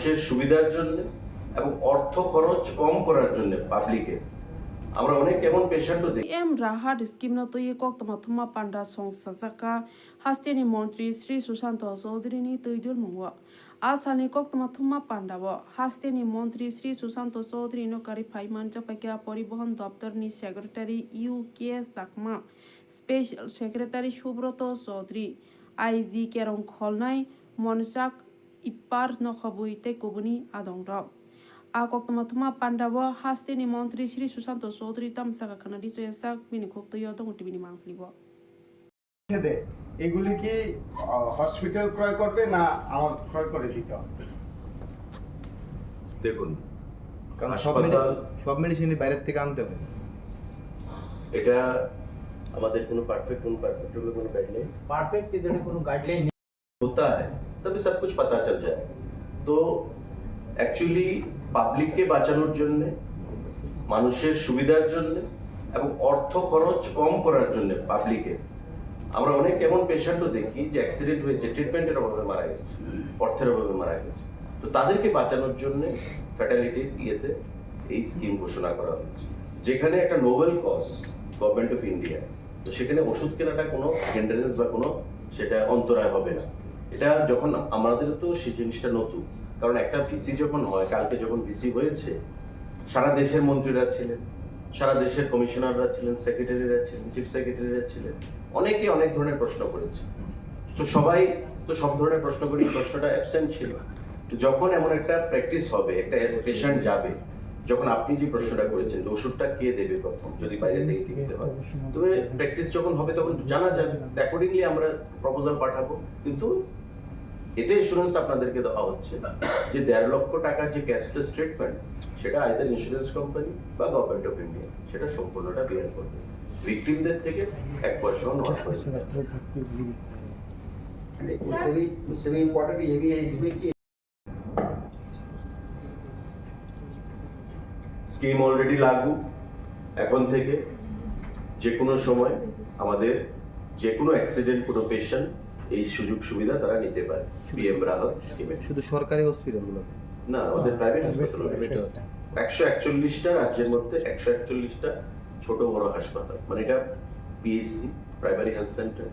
মানুষের সুবিধার জন্য এবং অর্থ খরচ কম করার জন্য পাবলিকে আমরা অনেক এমন পেশেন্টও দেখি। এম রাহাত স্কিম ন তৈ কক্তমা থুমা পান্ডা সংসাজাকা হাস্তেনি মন্ত্রী শ্রী সুশান্ত চৌধুরীনি তৈদুল মুয়া আসানি কক্তমা থুমা পান্ডাব হাস্তেনি মন্ত্রী শ্রী সুশান্ত চৌধুরী নকারি ফাইমান চাপাকিয়া পরিবহন দপ্তরনি secretary U K Chakma special secretary Subrata Chowdhury IG কেরং খলনাই মনজাক ইপার নখবুই তেকুবনি আদংরাও Akoktama Thuma Pandawa Hasteni মন্ত্রী শ্রী সুশান্ত চৌধুরী তামসাকা খানাডি চয়াসাক বিনি খোক্তয় দংটি বিনি মাংফলিব এগুলি কি হসপিটাল ক্রয় করবে না আমার ক্রয় করে দিতে হবে? দেখুন, কারণ সব মেডিসিনই বাইরের থেকে আনতে হবে। এটা আমাদের কোনো পারফেক্ট কোনো गाइडलाइन परफेक्ट इधर कोनो गाइडलाइन होता है तभी सब कुछ पता चल जाए। तो অ্যাকচুয়ালি পাবলিককে বাঁচানোর জন্য, মানুষের সুবিধার জন্য এবং অর্থ খরচ কম করার জন্য পাবলিকে আমরা অনেক এমন পেশেন্টও দেখি যে অ্যাক্সিডেন্ট হয়েছে, ট্রিটমেন্টের অভাবে মারা গেছে, অর্থের অভাবে মারা গেছে। তো তাদেরকে বাঁচানোর জন্য ফ্যাটালিটির ইয়েতে এই স্কিম ঘোষণা করা হয়েছে, যেখানে একটা noble cause government of India. তো সেখানে ওষুধ কেনাটা কোনো হিন্ডারেন্স বা কোনো সেটা অন্তরায় হবে না। এটা যখন আমাদের তো সেই জিনিসটা নতুন, কারণ একটা ভিসি যখন হয়, কালকে যখন ভিসি হয়েছে সারা দেশের মন্ত্রীরা ছিলেন, সারা দেশের কমিশনাররা ছিলেন, সেক্রেটারিরা ছিলেন, চিফ সেক্রেটারিরা ছিলেন, অনেকে অনেক ধরনের প্রশ্ন করেছে। তো সবাই তো সব ধরনের প্রশ্ন করে প্রশ্নটা অ্যাবসেন্ট ছিল। যখন এমন একটা প্র্যাকটিস হবে, একটা পেশেন্ট যাবে, যখন আপনি যে প্রশ্নটা করেছেন যে ওষুধটা কে দেবে প্রথম যদি বাইরে থেকে কিনতে হয়, তবে প্র্যাকটিস যখন হবে তখন জানা যাবে, অ্যাকর্ডিংলি আমরা প্রপোজাল পাঠাবো। কিন্তু এটা ইন্স্যুরেন্স আপনাদেরকে দেওয়া হচ্ছে যে 1.5 লক্ষ টাকার যে ক্যাশলেস ট্রিটমেন্ট, সেটা আইদার ইন্স্যুরেন্স কোম্পানি বা গভর্নমেন্ট অফ ইন্ডিয়া সেটা সম্পূর্ণটা বিয়ার করবে, ভিকটিমদের থেকে 1 পয়সাও নেওয়া হবে। उससे भी इम्पोर्टेंट ये भी है इसमें कि স্কিম অলরেডি লাগু। এখন থেকে যে কোনো সময় আমাদের যে কোনো অ্যাক্সিডেন্ট কোনো পেশেন্ট এই সুযোগ সুবিধা তারা নিতে পারে পিএম রাহত স্কিমে। শুধু সরকারি হসপিটালগুলো না, আমাদের প্রাইভেট হাসপাতাল 141টা রাজ্যের মধ্যে 141টা ছোট বড় হাসপাতাল, মানে এটা PSC, primary health centre,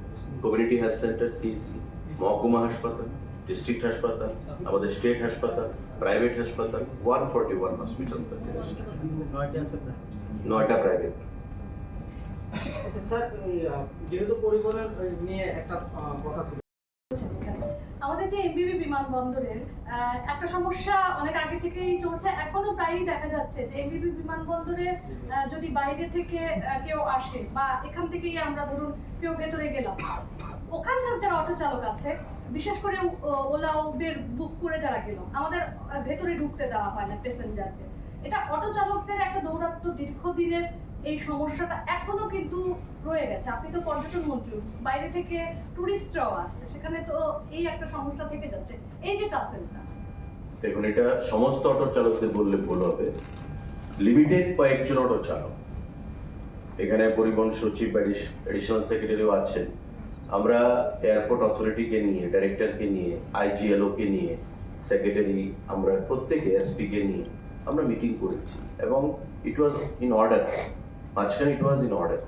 community health centre, CSC, মহকুমা হাসপাতাল, ডিস্ট্রিক্ট হাসপাতাল, আমাদের স্টেট হাসপাতাল, প্রাইভেট হাসপাতাল, 141 হসপিটাল, 9টা প্রাইভেট। আচ্ছা স্যার, যেহেতু পরিবহন নিয়ে একটা কথা ছিল, আমাদের যে এমবিবি বিমানবন্দরের একটা সমস্যা অনেক আগে থেকেই চলছে, এখনো প্রায়ই দেখা যাচ্ছে যে এমবিবি বিমানবন্দরে যদি বাইরে থেকে কেউ আসে বা এখান থেকেই আমরা ধরুন কেউ ভেতরে গেলাম, ওখানকার যারা অটো চালক আছে, বিশেষ করে ওলা উবের বুক করে যারা গেল, আমাদের ভেতরে ঢুকতে দেওয়া হয় না প্যাসেঞ্জারদের। এটা অটো চালকদের একটা দৌরাত্ম্য দীর্ঘদিনের এই সমস্যাটা এখনো কিন্তু রয়ে গেছে। আপনি তো পর্যটন মন্ত্রী, বাইরে থেকে টুরিস্টরাও আসছে, সেখানে তো এই একটা সমস্যা থেকে যাচ্ছে, এই যে টাসেলটা। দেখুন, এটা সমস্ত অটো চালকদের বললে ভুল হবে, লিমিটেড কয়েকজন অটো চালক, এখানে পরিবহন সচিব বা এডিশনাল সেক্রেটারিও আছেন। আমরা এয়ারপোর্ট অথরিটিকে নিয়ে, ডাইরেক্টরকে নিয়ে, আইজিএলওকে নিয়ে, সেক্রেটারি, আমরা প্রত্যেকে এসপিকে নিয়ে আমরা মিটিং করেছি এবং ইট ওয়াজ ইন অর্ডার। মাঝখানে ইট ওয়াজ ইন অর্ডার।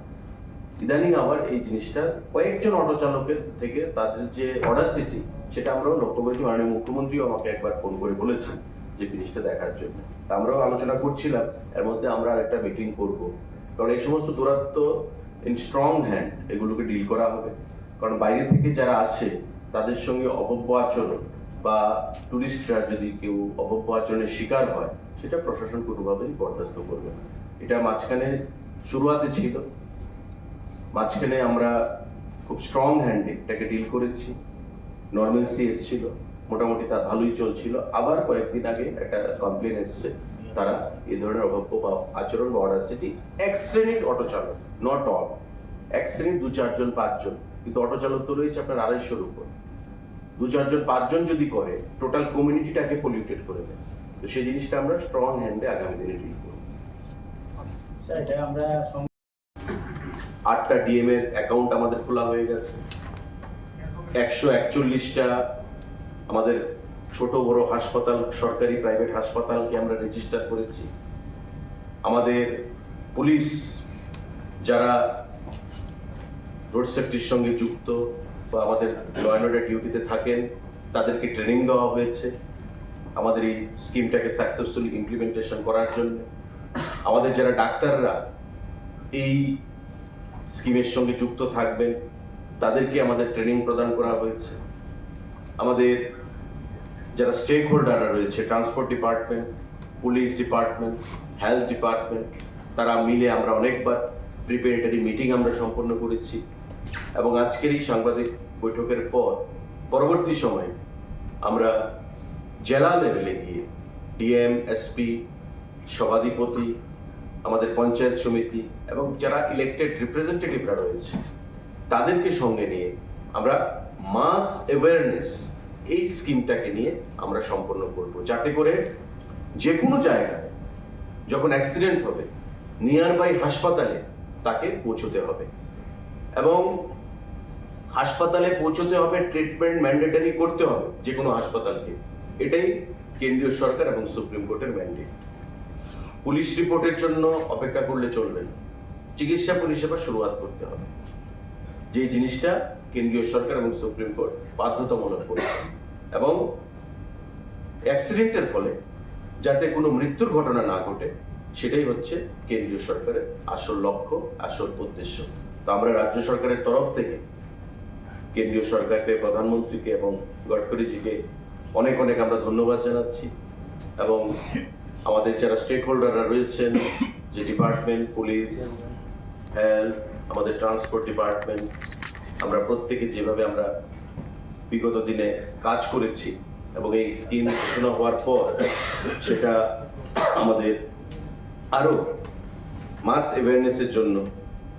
ইদানিং আবার এই জিনিসটা কয়েকজন অটো চালকের থেকে তাদের যে অডাসিটি, সেটা আমরাও লক্ষ্য করেছি। মাননীয় মুখ্যমন্ত্রীও আমাকে একবার ফোন করে বলেছেন যে জিনিসটা দেখার জন্য। তা আমরাও আলোচনা করছিলাম, এর মধ্যে আমরা একটা মিটিং করব, কারণ এই সমস্ত দূরত্ব ইন স্ট্রং হ্যান্ড এগুলোকে ডিল করা হবে। কারণ বাইরে থেকে যারা আসে তাদের সঙ্গে অভব্য আচরণ বা টুরিস্টরা যদি কেউ অভব্য আচরণের শিকার হয়, সেটা প্রশাসন কোনোভাবেই বরদাস্ত করবে না। এটা মাঝখানে শুরুয়াতে ছিল, মাঝখানে আমরা খুব স্ট্রং হ্যান্ডে এটাকে ডিল করেছি, নর্মালসি এসেছিল, মোটামুটি তা ভালোই চলছিল। আবার কয়েকদিন আগে একটা কমপ্লেন এসছে, তারা এই ধরনের অভব্য বা আচরণ বা অডাসিটি এক শ্রেণীর অটো চালক, নট অল, এক শ্রেণীর 2-4 জন 5 জন, কিন্তু অটো চালক তো রয়েছে আপনার 250-র উপর। 2-4 জন 5 জন যদি করে, টোটাল কমিউনিটিটাকে পলিউটেড করে দেয়। তো সেই জিনিসটা আমরা স্ট্রং হ্যান্ডে আগামী দিনে ডিল করব। স্যার এটা আমরা 8টা ডিএম এর অ্যাকাউন্ট আমাদের খোলা হয়ে গেছে, 141টা আমাদের ছোট বড় হাসপাতাল, সরকারি প্রাইভেট হাসপাতালকে আমরা রেজিস্টার করেছি। আমাদের পুলিশ যারা রোড সেফটির সঙ্গে যুক্ত বা আমাদের ল অ্যান্ড অর্ডার ডিউটিতে থাকেন তাদেরকে ট্রেনিং দেওয়া হয়েছে আমাদের এই স্কিমটাকে সাকসেসফুলি ইমপ্লিমেন্টেশন করার জন্য। আমাদের যারা ডাক্তাররা এই স্কিমের সঙ্গে যুক্ত থাকবেন তাদেরকে আমাদের ট্রেনিং প্রদান করা হয়েছে। আমাদের যারা স্টেক হোল্ডাররা রয়েছে, transport department, police department, health department, তারা মিলে আমরা অনেকবার প্রিপারেটরি মিটিং আমরা সম্পন্ন করেছি এবং আজকের এই সাংবাদিক বৈঠকের পর পরবর্তী সময়ে আমরা জেলা লেভেলে গিয়ে ডিএম, এসপি, সভাধিপতি, আমাদের পঞ্চায়েত সমিতি এবং যারা ইলেক্টেড রিপ্রেজেন্টেটিভরা রয়েছে তাদেরকে সঙ্গে নিয়ে আমরা মাস অ্যাওয়ারনেস এই স্কিমটাকে নিয়ে আমরা সম্পন্ন করব, যাতে করে যে কোনো জায়গায় যখন অ্যাক্সিডেন্ট হবে নিয়ার বাই হাসপাতালে তাকে পৌঁছতে হবে এবং হাসপাতালে পৌঁছতে হবে, ট্রিটমেন্ট ম্যান্ডেটরি করতে হবে যে কোনো হাসপাতালকে। এটাই কেন্দ্রীয় সরকার এবং সুপ্রিম কোর্টের ম্যান্ডেট। পুলিশ রিপোর্টের জন্য অপেক্ষা করলে চলবে না, চিকিৎসা পরিষেবা শুরুয়াত করতে হবে, যে জিনিসটা কেন্দ্রীয় সরকার এবং সুপ্রিম কোর্ট বাধ্যতামূলক করেছে। এবং অ্যাক্সিডেন্টের ফলে যাতে কোনো মৃত্যুর ঘটনা না ঘটে সেটাই হচ্ছে কেন্দ্রীয় সরকারের আসল লক্ষ্য, আসল উদ্দেশ্য। তো আমরা রাজ্য সরকারের তরফ থেকে কেন্দ্রীয় সরকারকে, প্রধানমন্ত্রীকে এবং গডকরিজিকে অনেক অনেক আমরা ধন্যবাদ জানাচ্ছি এবং আমাদের যারা স্টেক হোল্ডাররা রয়েছেন, যে ডিপার্টমেন্ট, পুলিশ, হেলথ, আমাদের ট্রান্সপোর্ট ডিপার্টমেন্ট, আমরা প্রত্যেকে যেভাবে আমরা বিগত দিনে কাজ করেছি এবং এই স্কিম ঘোষণা হওয়ার পর সেটা আমাদের আরো মাস অ্যাওয়ারনেসের জন্য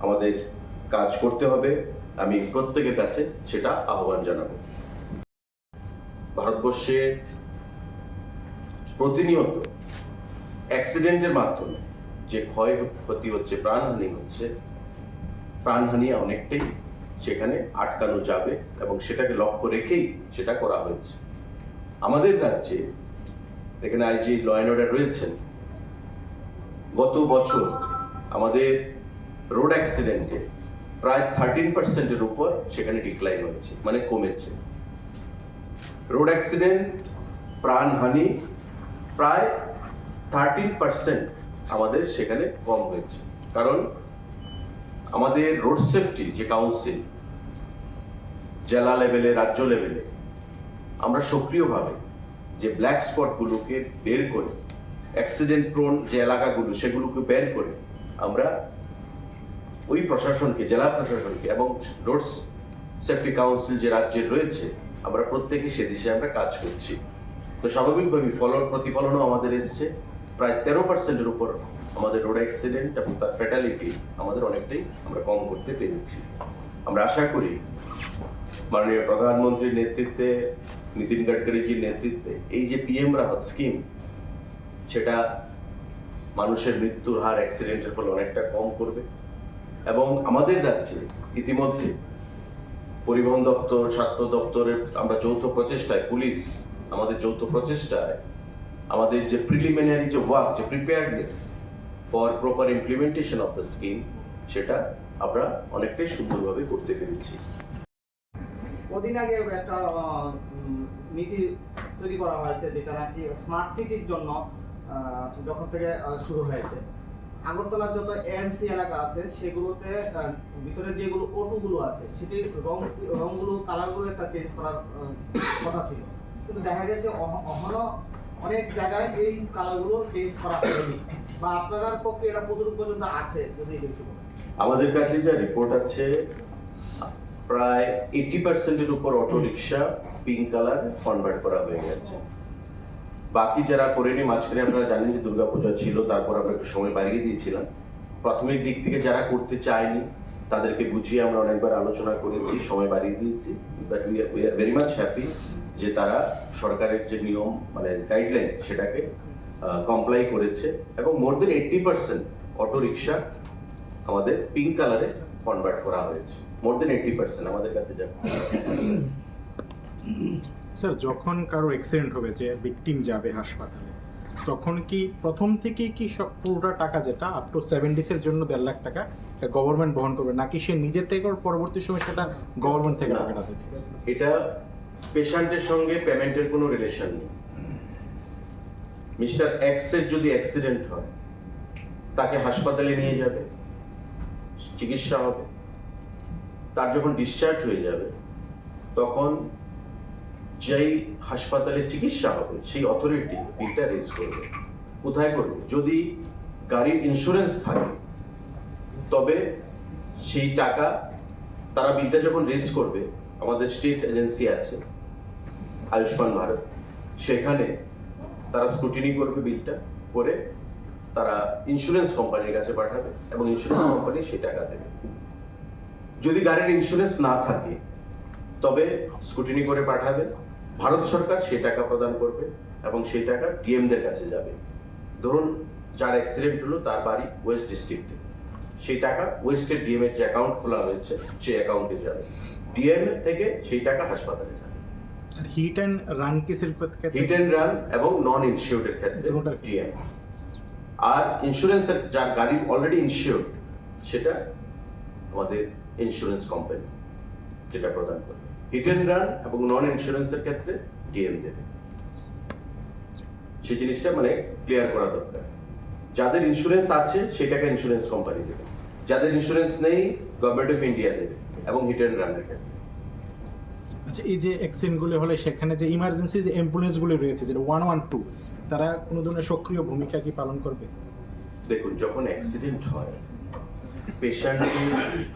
আমাদের কাজ করতে হবে। আমি প্রত্যেকের কাছে সেটা আহ্বান জানাবো। ভারতবর্ষে প্রতিনিয়ত অ্যাক্সিডেন্টের মাধ্যমে যে ক্ষয়ক্ষতি হচ্ছে, প্রাণহানি হচ্ছে, প্রাণহানি অনেকটাই সেখানে আটকানো যাবে এবং সেটাকে লক্ষ্য রেখেই সেটা করা হয়েছে। আমাদের রাজ্যে এখানে আইজি ল অ্যান্ড অর্ডার রয়েছেন, গত বছর আমাদের রোড অ্যাক্সিডেন্টে প্রায় 13%-এর উপর সেখানে ডিক্লাইন হয়েছে, মানে কমেছে। রোড অ্যাক্সিডেন্ট, প্রাণহানি প্রায় 13% আমাদের সেখানে কম হয়েছে। কারণ আমাদের রোড সেফটি যে কাউন্সিল জেলা লেভেলে, রাজ্য লেভেলে আমরা সক্রিয়ভাবে যে ব্ল্যাক স্পটগুলোকে বের করে, অ্যাক্সিডেন্ট প্রোন যে এলাকাগুলো সেগুলোকে বের করে আমরা ওই প্রশাসনকে, জেলা প্রশাসনকে এবং রোড সেফটি কাউন্সিল যে রাজ্যের রয়েছে আমরা প্রত্যেকে সে দিশে আমরা কাজ করছি। তো স্বাভাবিকভাবে প্রতিফলনও আমাদের এসছে, প্রায় 13%-এর উপর আমাদের রোড অ্যাক্সিডেন্ট এবং তার ফ্যাটালিটি আমাদের অনেকটাই আমরা কম করতে পেরেছি। আমরা আশা করি মাননীয় প্রধানমন্ত্রীর নেতৃত্বে, নীতিন গডকরিজির নেতৃত্বে এই যে পিএম রাহত স্কিম, সেটা মানুষের মৃত্যুর হার অ্যাক্সিডেন্টের ফলে অনেকটা কম করবে এবং আমাদের রাজ্যে ইতিমধ্যে পরিবহন দপ্তর, স্বাস্থ্য দপ্তরের আমরা যৌথ প্রচেষ্টায়, পুলিশ আমাদের যৌথ প্রচেষ্টায় আমাদের যে প্রিলিমিনারি যে ওয়ার্ক, যে preparedness for proper implementation of the scheme, সেটা আমরা অনেকটাই সুন্দরভাবে করতে পেরেছি। কদিন আগে একটা নীতি তৈরি করা হয়েছে যেটা নাকি স্মার্ট সিটির জন্য যখন থেকে শুরু হয়েছে। আগরতলার যত এএমসি এলাকা আছে সেগুলোতে ভিতরে যেগুলো অটোগুলো আছে সেটির রংগুলো, কালারগুলো একটা চেঞ্জ করার কথা ছিল, কিন্তু দেখা গেছে এখনো অনেক জায়গায় এই কালারগুলো চেঞ্জ করা হয়নি, বা আপনার পক্ষে এটা কতটুকু পর্যন্ত আছে যদি একটু বলেন। আমাদের কাছে যা রিপোর্ট আছে প্রায় 80%-এর উপর auto rickshaw pink colour convert করা হয়ে গেছে। বাকি যারা করেনি, মাঝখানে আপনারা জানেন যে দুর্গাপূজা ছিল, তারপর আমরা একটু সময় বাড়িয়ে দিয়েছিলাম। প্রাথমিক দিক থেকে যারা করতে চায়নি তাদেরকে বুঝিয়ে আমরা অনেকবার আলোচনা করেছি, সময় বাড়িয়ে দিয়েছি। But we are very much happy যে তারা সরকারের যে নিয়ম, মানে গাইডলাইন, সেটাকে কমপ্লাই করেছে এবং মোর দেন 80% অটো রিক্সা আমাদের পিঙ্ক কালারে কনভার্ট করা হয়েছে। মোর দেন 80% আমাদের কাছে যা স্যার যখন কারো অ্যাক্সিডেন্ট হবে, যে ভিকটিম যাবে হাসপাতালে, তখন কি প্রথম থেকেই কি সব পুরোটা টাকা যেটা আপ টু 7 ডেজের জন্য 1.5 লাখ টাকা গভর্নমেন্ট বহন করবে, নাকি সে নিজে থেকে ওর পরবর্তী সময় সেটা গভর্নমেন্ট থেকে না। টাকাটা দেবে? এটা পেশেন্টের সঙ্গে পেমেন্টের কোনো রিলেশন নেই। মিস্টার এক্স এর যদি অ্যাক্সিডেন্ট হয়, তাকে হাসপাতালে নিয়ে যাবে, চিকিৎসা হবে, তার যখন ডিসচার্জ হয়ে যাবে তখন যেই হাসপাতালে চিকিৎসা হবে সেই অথরিটি বিলটা রেজ করবে। কোথায় করবে? যদি গাড়ির ইন্স্যুরেন্স থাকে তবে সেই টাকা তারা বিলটা যখন রেজ করবে, আমাদের স্টেট এজেন্সি আছে আয়ুষ্মান ভারত, সেখানে তারা স্ক্রুটিনি করবে বিলটা, করে তারা ইন্স্যুরেন্স কোম্পানির কাছে পাঠাবে এবং ইন্স্যুরেন্স কোম্পানি সেই টাকা দেবে। যদি গাড়ির ইন্স্যুরেন্স না থাকে তবে স্ক্রুটিনি করে পাঠাবে, ভারত সরকার সেই টাকা প্রদান করবে এবং সেই টাকা ডিএমদের কাছে যাবে। ধরুন যার অ্যাক্সিডেন্ট হলো তার বাড়ি ওয়েস্ট ডিস্ট্রিক্টে, সেই টাকা ওয়েস্টের ডিএম এর যে অ্যাকাউন্ট খোলা হয়েছে সেই অ্যাকাউন্টে যাবে, ডিএম থেকে সেই টাকা হাসপাতালে যাবে। আর হিট অ্যান্ড রান কেসের ক্ষেত্রে হিট অ্যান্ড রান এবং নন ইনসিওর্ডের ক্ষেত্রে দুটোটার ক্ষেত্রে। ডিএম। আর ইন্স্যুরেন্সের যার গাড়ি অলরেডি ইনসিওর্ড, সেটা আমাদের ইন্স্যুরেন্স কোম্পানি যেটা প্রদান করবে। হিট অ্যান্ড রান এবং নন ইন্স্যুরেন্সের ক্ষেত্রে ডিএম দেবে। সেই জিনিসটা মানে ক্লিয়ার করা দরকার। যাদের ইন্স্যুরেন্স আছে সেটাকে ইন্স্যুরেন্স কোম্পানি দেবে, যাদের ইন্স্যুরেন্স নেই গভর্নমেন্ট অফ ইন্ডিয়া দেবে, এবং হিট অ্যান্ড রানের ক্ষেত্রে। আচ্ছা, এই যে অ্যাক্সিডেন্টগুলো হলে সেখানে যে ইমার্জেন্সি যে অ্যাম্বুলেন্সগুলো রয়েছে, যেটা 112, তারা কোনো ধরনের সক্রিয় ভূমিকা কি পালন করবে? দেখুন, যখন অ্যাক্সিডেন্ট হয় পেশেন্টকে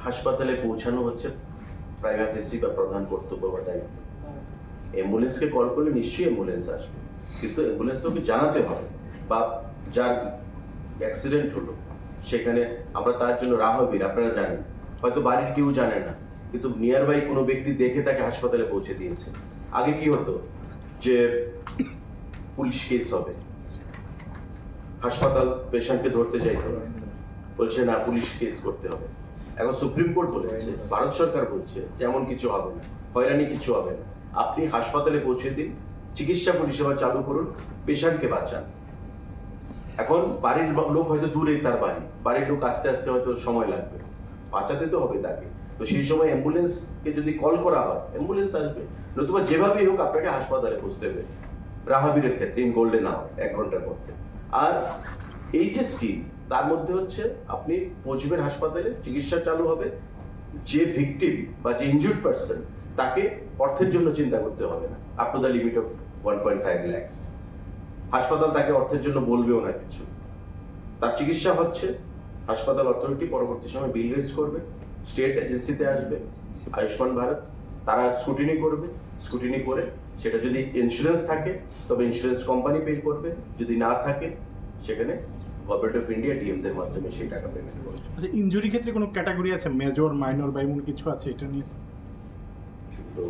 হাসপাতালে পৌঁছানো হচ্ছে প্রাইমা ফেসি বা প্রধান কর্তব্য বা দায়িত্ব। অ্যাম্বুলেন্সকে কল করলে নিশ্চয়ই অ্যাম্বুলেন্স আসবে, কিন্তু অ্যাম্বুলেন্স তোকে জানাতে হবে, বা যার অ্যাক্সিডেন্ট হলো সেখানে আমরা তার জন্য রাহবীর, আপনারা জানেন, হয়তো বাড়ির কেউ জানে না, কিন্তু নিয়ার বাই কোনো ব্যক্তি দেখে তাকে হাসপাতালে পৌঁছে দিয়েছে। আগে কি হতো যে পুলিশ কেস হবে, হাসপাতাল পেশেন্টকে ধরতে চাইতো, বলছে না পুলিশ কেস করতে হবে। এখন সুপ্রিম কোর্ট বলেছে, ভারত সরকার বলছে যে এমন কিছু হবে না, হয়রানি কিছু হবে না, আপনি হাসপাতালে পৌঁছে দিন, চিকিৎসা পরিষেবা চালু করুন, পেশেন্টকে বাঁচান। এখন বাড়ির লোক হয়তো দূরে, তার বাড়ির লোক আস্তে আস্তে হয়তো সময় লাগবে, বাঁচাতে তো হবে তাকে, তো সেই সময় অ্যাম্বুলেন্সকে যদি কল করা হয় অ্যাম্বুলেন্স আসবে, নতুবা যেভাবেই হোক আপনাকে হাসপাতালে পৌঁছতে হবে। রাহাবীরের ক্ষেত্রে ইন গোল্ডেন আওয়ার 1 ঘন্টার মধ্যে। আর এই যে স্কিম, তার মধ্যে হচ্ছে আপনি পৌঁছবেন হাসপাতালে, চিকিৎসা চালু হবে, যে ভিকটিম বা যে ইনজুর্ড পার্সন তাকে অর্থের জন্য চিন্তা করতে হবে না, up to the limit of 1.5 lakhs। হাসপাতাল তাকে অর্থের জন্য বলবেও না কিছু, তার চিকিৎসা হচ্ছে, হাসপাতাল অথরিটি পরবর্তী সময় বিল রেজ করবে, স্টেট এজেন্সিতে আসবে আয়ুষ্মান ভারত, তারা স্ক্রুটিনি করবে, স্ক্রুটিনি করে সেটা যদি ইন্স্যুরেন্স থাকে তবে ইন্স্যুরেন্স কোম্পানি পে করবে, যদি না থাকে সেখানে গভর্নমেন্ট অফ ইন্ডিয়া ডিএমদের মাধ্যমে সেই টাকা পেমেন্ট করবে। আচ্ছা, ইনজুরি ক্ষেত্রে কোনো ক্যাটাগরি আছে, মেজর, মাইনর বা এমন কিছু আছে এটা নিয়ে? তো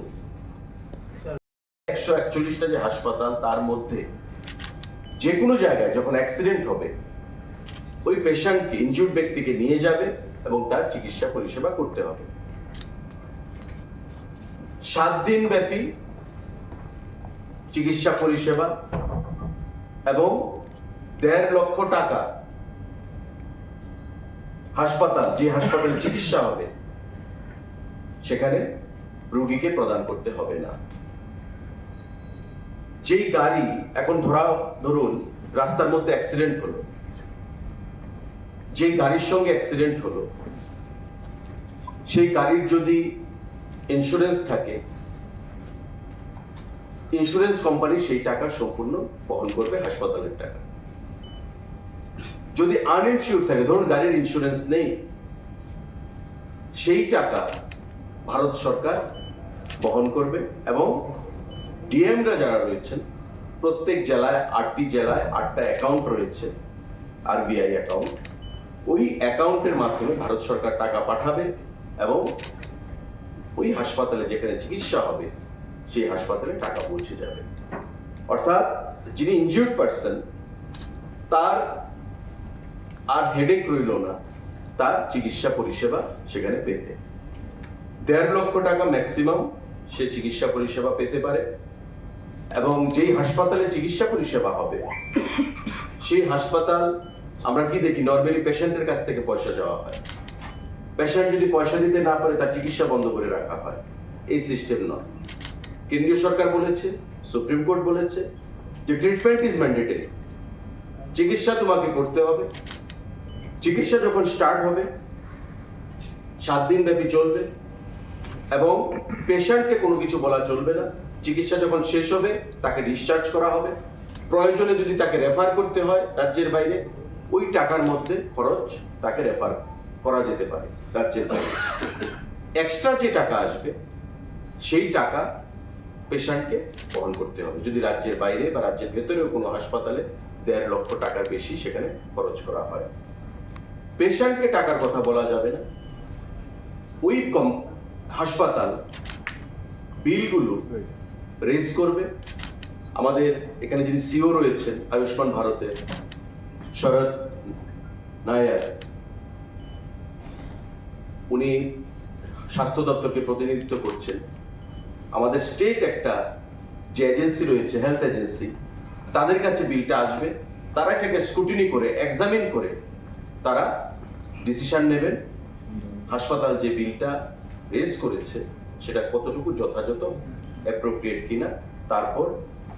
141টা যে হাসপাতাল, তার মধ্যে যে কোনো জায়গায় যখন অ্যাক্সিডেন্ট হবে ওই পেশেন্টকে, ইনজুর্ড ব্যক্তিকে নিয়ে যাবে এবং তার চিকিৎসা পরিষেবা করতে হবে। 7 দিন ব্যাপী চিকিৎসা পরিষেবা এবং 1.5 লক্ষ টাকা হাসপাতাল, যে হাসপাতালে চিকিৎসা হবে সেখানে রোগীকে প্রদান করতে হবে না। যেই গাড়ি, এখন ধরুন রাস্তার মধ্যে অ্যাক্সিডেন্ট হলো, যেই গাড়ির সঙ্গে অ্যাক্সিডেন্ট হলো সেই গাড়ির যদি ইন্স্যুরেন্স থাকে, ইন্স্যুরেন্স কোম্পানি সেই টাকা সম্পূর্ণ বহন করবে, হাসপাতালের টাকা। যদি আনইনসিওর্ড থাকে, ধরুন গাড়ির ইন্স্যুরেন্স নেই, সেই টাকা ভারত সরকার বহন করবে এবং ডিএমরা যারা রয়েছেন, প্রত্যেক জেলায় 8টি জেলায় 8টা অ্যাকাউন্ট রয়েছে, আরবিআই অ্যাকাউন্ট, ওই অ্যাকাউন্টের মাধ্যমে ভারত সরকার টাকা পাঠাবে এবং ওই হাসপাতালে যেখানে চিকিৎসা হবে সেই হাসপাতালে টাকা পৌঁছে যাবে। অর্থাৎ যিনি ইনজিউর্ড পার্সন, তার আর হেডেক রইল না তার চিকিৎসা পরিষেবা সেখানে পেতে। 1.5 লক্ষ টাকা ম্যাক্সিমাম সে চিকিৎসা পরিষেবা পেতে পারে এবং যেই হাসপাতালে চিকিৎসা পরিষেবা হবে সেই হাসপাতাল, আমরা কি দেখি নর্মালি পেশেন্টের কাছ থেকে পয়সা চাওয়া হয়, পেশেন্ট যদি পয়সা দিতে না পারে তার চিকিৎসা বন্ধ করে রাখা হয়। এই সিস্টেম নয়। কেন্দ্রীয় সরকার বলেছে, সুপ্রিম কোর্ট বলেছে যে ট্রিটমেন্ট ইজ ম্যান্ডেটরি, চিকিৎসা তোমাকে করতে হবে। চিকিৎসা যখন স্টার্ট হবে 7 দিন ব্যাপী চলবে এবং পেশেন্টকে কোনো কিছু বলা চলবে না। চিকিৎসা যখন শেষ হবে তাকে ডিসচার্জ করা হবে। প্রয়োজনে যদি তাকে রেফার করতে হয় রাজ্যের বাইরে, ওই টাকার মধ্যে খরচ তাকে রেফার করা যেতে পারে রাজ্যের বাইরে। এক্সট্রা যে টাকা আসবে সেই টাকা পেশেন্টকে বহন করতে হবে। যদি রাজ্যের বাইরে বা রাজ্যের ভেতরেও কোনো হাসপাতালে 1.5 লক্ষ টাকার বেশি সেখানে খরচ করা হয়, পেশেন্টকে টাকার কথা বলা যাবে না। ওই হাসপাতাল বিলগুলো রেজ করবে। আমাদের এখানে যিনি সিও রয়েছেন আয়ুষ্মান ভারতের, শরৎ নায়ার, উনি স্বাস্থ্য দপ্তরকে প্রতিনিধিত্ব করছেন। আমাদের স্টেট একটা যে এজেন্সি রয়েছে, হেলথ এজেন্সি, তাদের কাছে বিলটা আসবে। তারা এটাকে স্ক্রুটিনি করে, এক্সামিন করে তারা ডিসিশন নেবেন হাসপাতাল যে বিলটা রেজ করেছে সেটা কতটুকু যথাযথ, অ্যাপ্রোপ্রিয়েট কিনা, তারপর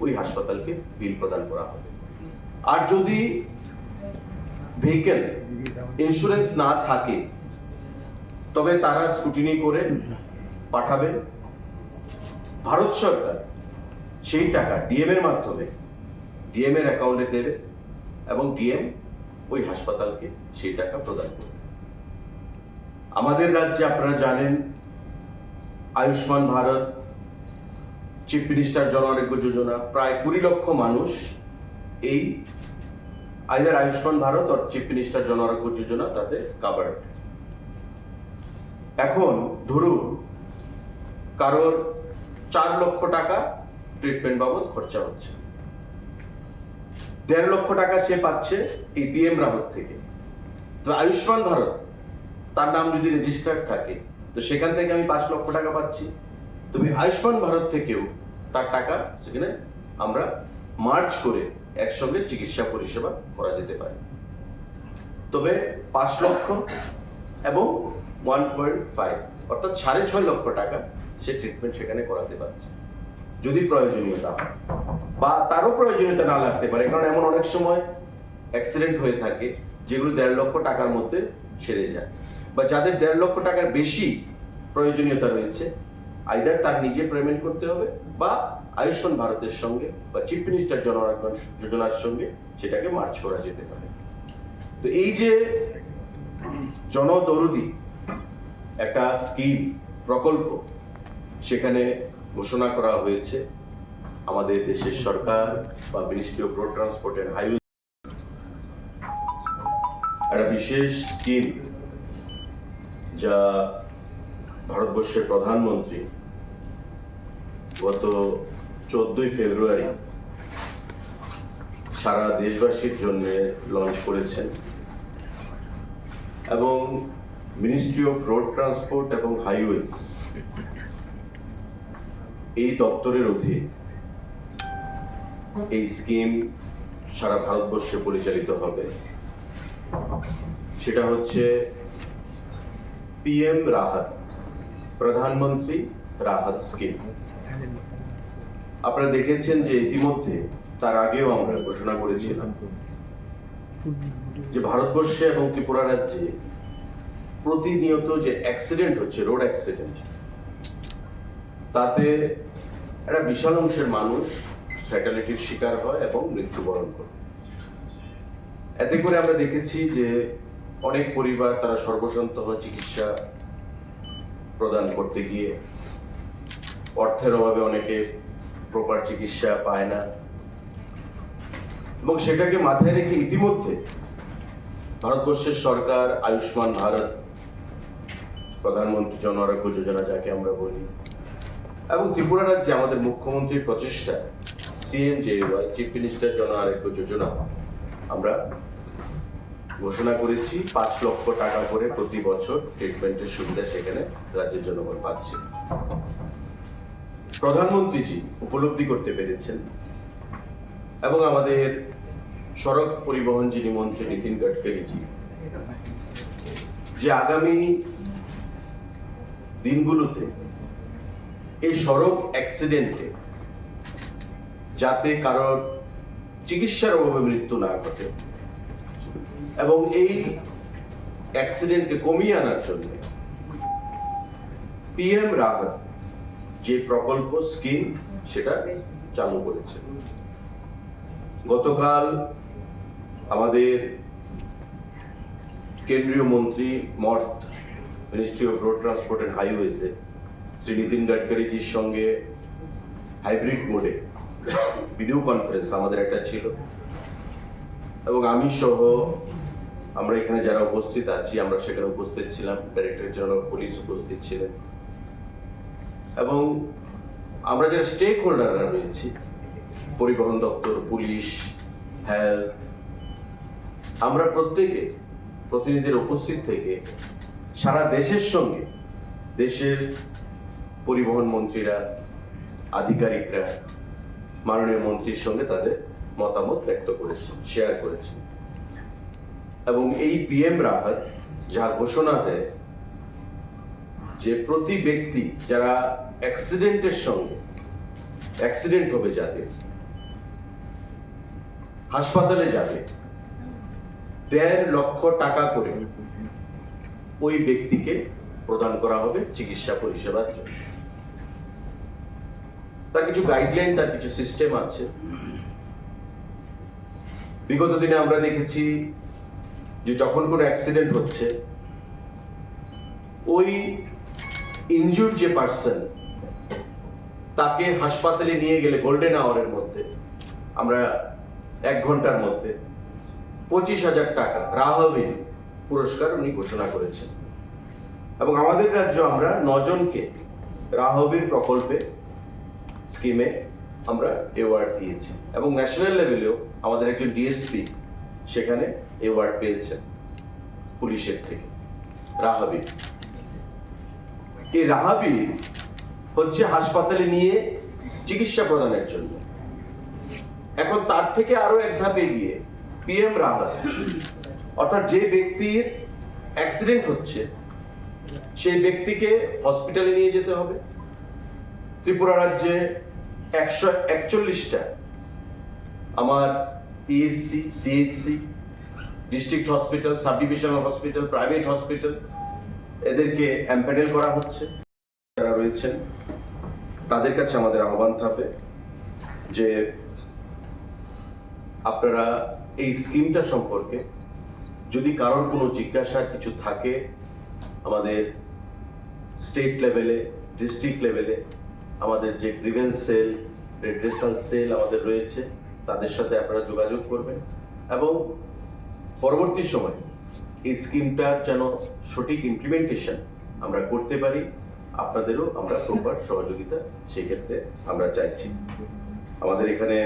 ওই হাসপাতালকে বিল প্রদান করা হবে। আর যদি ভেহিকেল ইন্স্যুরেন্স না থাকে তবে তারা স্ক্রুটিনি করে পাঠাবেন। ভারত সরকার সেই টাকা ডিএম এর মাধ্যমে ডিএম এর অ্যাকাউন্টে দেবে এবং ডিএম ওই হাসপাতালকে সেই টাকা প্রদান করবে। আমাদের রাজ্যে আপনারা জানেন আয়ুষ্মান ভারত, চিফ মিনিস্টার জন আরোগ্য যোজনা, প্রায় 20 লক্ষ মানুষ এই আইদার আয়ুষ্মান ভারত আর চিফ মিনিস্টার জন আরোগ্য যোজনা তাতে কাভার্ড। এখন ধরুন কারোর 4 লক্ষ টাকা ট্রিটমেন্ট বাবদ খরচা হচ্ছে, 1.5 লক্ষ টাকা সে পাচ্ছে এই পিএম রাহত থেকে। তো আয়ুষ্মান ভারত তার নাম যদি রেজিস্টার্ড থাকে তো সেখান থেকে আমি 5 লক্ষ টাকা পাচ্ছি। তবে আয়ুষ্মান ভারত থেকেও তার টাকা সেখানে আমরা মার্চ করে একসঙ্গে চিকিৎসা পরিষেবা করা যেতে পারে। তবে 5 লক্ষ এবং 1.5 অর্থাৎ 6.5 লক্ষ টাকা সে ট্রিটমেন্ট সেখানে করাতে পারছে যদি প্রয়োজনীয়তা হয়, বা তারও প্রয়োজনীয়তা না লাগতে পারে। কারণ এমন অনেক সময় অ্যাক্সিডেন্ট হয়ে থাকে যেগুলো 1.5 লক্ষ টাকার মধ্যে সেরে যায়, বা যাদের 1.5 লক্ষ টাকার বেশি প্রয়োজনীয়তা রয়েছে, আইদার তার নিজে পেমেন্ট করতে হবে বা আয়ুষ্মান ভারতের সঙ্গে বা চিফ মিনিস্টার জন আরোগ্য যোজনার সঙ্গে সেটাকে মার্চ করা যেতে পারে। তো এই যে জনদরদি একটা স্কিম, প্রকল্প সেখানে ঘোষণা করা হয়েছে আমাদের দেশের সরকার বা ministry of road transport and highway, একটা বিশেষ স্কিম যা ভারতবর্ষের প্রধানমন্ত্রী গত 14 ফেব্রুয়ারি সারা দেশবাসীর জন্য লঞ্চ করেছেন এবং মিনিস্ট্রি অফ রোড ট্রান্সপোর্ট এবং হাইওয়েজ এই দপ্তরের অধীনে এই স্কিম সারা ভারতবর্ষে পরিচালিত হবে। সেটা হচ্ছে পিএম রাহত, প্রধানমন্ত্রী রাহত স্কিম। আপনারা দেখেছেন যে ইতিমধ্যে তার আগেও আমরা ঘোষণা করেছিলাম যে ভারতবর্ষে এবং ত্রিপুরা রাজ্যে প্রতিনিয়ত যে অ্যাক্সিডেন্ট হচ্ছে, রোড অ্যাক্সিডেন্ট, তাতে একটা বিশাল অংশের মানুষ ফ্যাটালিটির শিকার হয় এবং মৃত্যুবরণ করে। এতে করে আমরা দেখেছি যে অনেক পরিবার তারা সর্বশান্ত হয় চিকিৎসা প্রদান করতে গিয়ে, অর্থের অভাবে অনেকে প্রপার চিকিৎসা পায় না, এবং সেটাকে মাথায় রেখে ইতিমধ্যে ভারতবর্ষের সরকার আয়ুষ্মান ভারত, প্রধানমন্ত্রী জন আরোগ্য যোজনা যাকে আমরা বলি, এবং ত্রিপুরা রাজ্যে আমাদের মুখ্যমন্ত্রীর প্রচেষ্টা CMJY, চিফ মিনিস্টার জন আরোগ্য যোজনা, আমরা ঘোষণা করেছি 5 লক্ষ টাকা করে প্রতি বছর ট্রিটমেন্টের সুবিধা সেখানে রাজ্যের জনগণ পাচ্ছে। প্রধানমন্ত্রীজি উপলব্ধি করতে পেরেছেন এবং আমাদের সড়ক পরিবহন যিনি মন্ত্রী নীতিন গডকরিজি যে আগামী দিনগুলোতে এই সড়ক অ্যাক্সিডেন্টে যাতে কারোর চিকিৎসার অভাবে মৃত্যু না ঘটে এবং এই অ্যাক্সিডেন্টকে কমিয়ে আনার জন্য পিএম রাহত যে প্রকল্প স্কিম সেটা চালু করেছে। গতকাল আমাদের কেন্দ্রীয় মন্ত্রী মর্ত ministry of road transport and হাইওয়েজে শ্রী নীতিন গডকরিজির সঙ্গে হাইব্রিড মোডে ভিডিও কনফারেন্স আমাদের একটা ছিল এবং আমি সহ আমরা এখানে যারা উপস্থিত আছি আমরা সেখানে উপস্থিত ছিলাম, ডাইরেক্টর জেনারেল অফ পুলিশ উপস্থিত ছিলেন এবং আমরা যারা স্টেক হোল্ডাররা রয়েছি পরিবহন দপ্তর, পুলিশ, হেলথ, আমরা প্রত্যেকে প্রতিনিধির উপস্থিত থেকে সারা দেশের সঙ্গে দেশের পরিবহন মন্ত্রীরা, আধিকারিকরা মাননীয় মন্ত্রীর সঙ্গে তাদের মতামত ব্যক্ত করেছেন, শেয়ার করেছেন এবং এই পিএম রাহত যা ঘোষণা দেয় যে প্রতি ব্যক্তি যারা অ্যাক্সিডেন্টের সঙ্গে অ্যাক্সিডেন্ট হবে যাদের হাসপাতালে যাবে 1.5 লক্ষ টাকা করে ওই ব্যক্তিকে প্রদান করা হবে চিকিৎসা পরিষেবার জন্য। তার কিছু গাইডলাইন, তার কিছু সিস্টেম আছে। বিগত দিনে আমরা দেখেছি যে যখন কোনো অ্যাক্সিডেন্ট হচ্ছে ওই ইনজুর্ড যে পার্সন তাকে হাসপাতালে নিয়ে গেলে গোল্ডেন আওয়ারের মধ্যে আমরা 1 ঘন্টার মধ্যে 25,000 টাকা রাহবিল পুরস্কার উনি ঘোষণা করেছেন এবং আমাদের রাজ্য আমরা 9 জনকে রাহবিল প্রকল্পে স্কিমে আমরা অ্যাওয়ার্ড দিয়েছি এবং ন্যাশনাল লেভেলেও আমাদের একজন ডিএসপি সেখানে অ্যাওয়ার্ড পেয়েছেন পুলিশের থেকে রাহবিল। এই রাহবিল হচ্ছে হাসপাতালে নিয়ে চিকিৎসা প্রদানের জন্য। এখন তার থেকে আরো এক ধাপ এগিয়ে পিএম রাহত, অর্থাৎ যে ব্যক্তির অ্যাক্সিডেন্ট হচ্ছে সেই ব্যক্তিকে হসপিটালে নিয়ে যেতে হবে। ত্রিপুরা রাজ্যে 141টা আমার PSC, CSC, district hospital, sub divisional hospital, private hospital এদেরকে এমপ্যানেল করা হচ্ছে। যারা রয়েছেন তাদের কাছে আমাদের আহ্বান থাকবে যে আপনারা এই স্কিমটা সম্পর্কে যদি কারোর কোনো জিজ্ঞাসার কিছু থাকে আমাদের স্টেট লেভেলে, ডিস্ট্রিক্ট লেভেলে আমাদের যে গ্রিভেন্স সেল, রেড্রেসাল সেল আমাদের রয়েছে তাদের সাথে আপনারা যোগাযোগ করবেন এবং পরবর্তী সময় এই স্কিমটার যেন সঠিক ইমপ্লিমেন্টেশন আমরা করতে পারি আপনাদেরও আমরা প্রপার সহযোগিতা সেই ক্ষেত্রে আমরা চাইছি। আমাদের এখানে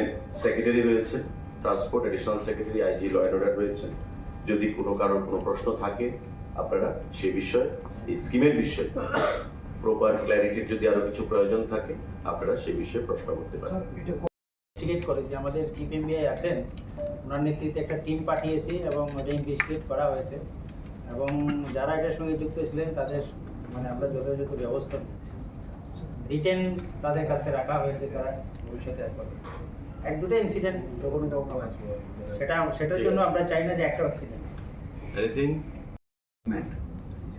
সেক্রেটারি রয়েছে transport, additional secretary, IG law and order রয়েছেন। যদি কারোর কোনো প্রশ্ন থাকে আপনারা সেই বিষয়ে, এই স্কিমের বিষয়ে প্রপার ক্ল্যারিটির যদি আরো কিছু প্রয়োজন থাকে আপনারা সেই বিষয়ে প্রশ্ন করতে পারেন। ইনভেস্টিগেট করেছি, আমাদের চিফ এমবিআই আছেন, ওনার নেতৃত্বে একটা টিম পাঠিয়েছি এবং এটা ইনভেস্টিগেট করা হয়েছে এবং যারা এটার সঙ্গে যুক্ত ছিলেন তাদের আমরা যথাযথ ব্যবস্থা নিচ্ছি। রিটেন তাদের কাছে রাখা হয়েছে, তারা ভবিষ্যতে আর করবে। 1-2টা ইনসিডেন্ট কখনো কখনো হয়েছে, সেটার জন্য আমরা চাই না যে একটা অ্যাক্সিডেন্ট।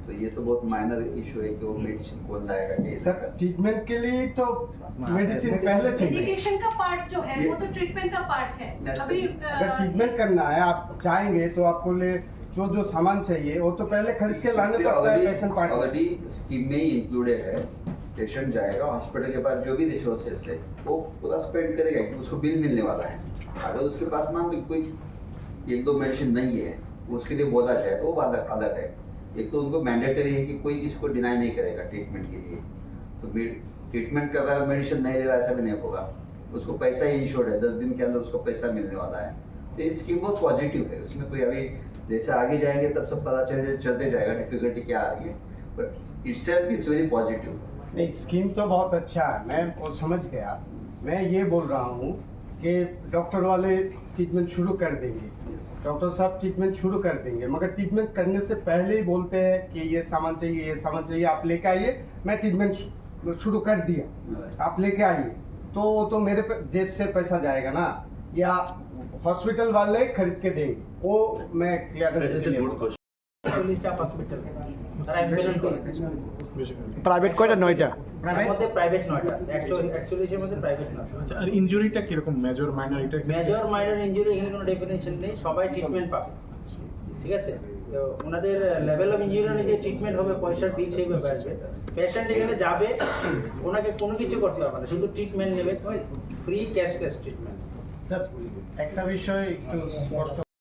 तो ये तो बहुत माइनर इशू है कि वो मेडिसिन खोल लाएगा कि सर ट्रीटमेंट के लिए तो मेडिसिन पहले चाहिए। मेडिकेशन का पार्ट जो है वो तो ट्रीटमेंट का पार्ट है। अभी अगर ट्रीटमेंट करना है आप चाहेंगे तो आपको ले जो सामान चाहिए वो तो पहले खरीद के लाने पड़ता है पेशेंट पार्ट। ऑलरेडी स्कीम में ही इंक्लूडेड है। पेशेंट जाएगा हॉस्पिटल के पास जो भी रिसोर्सेस है वो पूरा स्पेंड करेगा कि उसको बिल मिलने वाला है। अगर उसके पास मान लो कोई 1-2 मेडिसिन नहीं है उसके लिए बोला जाए तो वो बात अलग है। एक तो उनको मैंडेटरी है कि कोई किसी को डिनाई नहीं करेगा ट्रीटमेंट के लिए, तो ट्रीटमेंट कर रहा है मेडिसिन नहीं ले रहा ऐसा भी नहीं होगा, उसको पैसा ही इंश्योर्ड है, 10 दिन के अंदर उसको पैसा मिलने वाला है। तो ये स्कीम बहुत पॉजिटिव है, उसमें कोई अभी जैसे आगे जाएंगे तब सब पता चलते जाएगा डिफिकल्टी क्या आ रही है, but itself is very positive. नहीं स्कीम तो बहुत अच्छा है, मैं वो समझ गया। मैं ये बोल रहा हूँ कि डॉक्टर वाले ट्रीटमेंट शुरू कर देंगे, डॉक्टर साहब ट्रीटमेंट शुरू कर देंगे, मगर ट्रीटमेंट करने से पहले ही बोलते हैं कि ये सामान चाहिए, ये सामान चाहिए, आप लेके आइए। मैं ट्रीटमेंट शुरू कर दिया, आप लेके आइए, तो मेरे जेब से पैसा जाएगा ना, या हॉस्पिटल वाले खरीद के देंगे? वो मैं clear good question. Staff hospital তারা ইমপ্লিমেন্ট করেছে প্রাইভেট কয়টা? 9টা। এর মধ্যে প্রাইভেট 9টা অ্যাকচুয়ালি এর মধ্যে প্রাইভেট 9টা। আচ্ছা, আর ইনজুরিটা কিরকম, মেজর মাইনর এটা মেজর মাইনর ইনজুরি এখানে কোনো ডেফিনেশন নেই, সবাই ট্রিটমেন্ট পাবে, ঠিক আছে? তো ওনাদের লেভেল অফ ইনজুরি অনুযায়ী ট্রিটমেন্ট হবে, পয়সার বিল সেইভাবে আসবে। পেশেন্ট এখানে যাবে, ওনাকে কোনো কিছু করতে হবে না, শুধু ট্রিটমেন্ট নেবে, ফ্রি ক্যাশলেস ট্রিটমেন্ট। স্যার একটা বিষয় একটু স্পষ্ট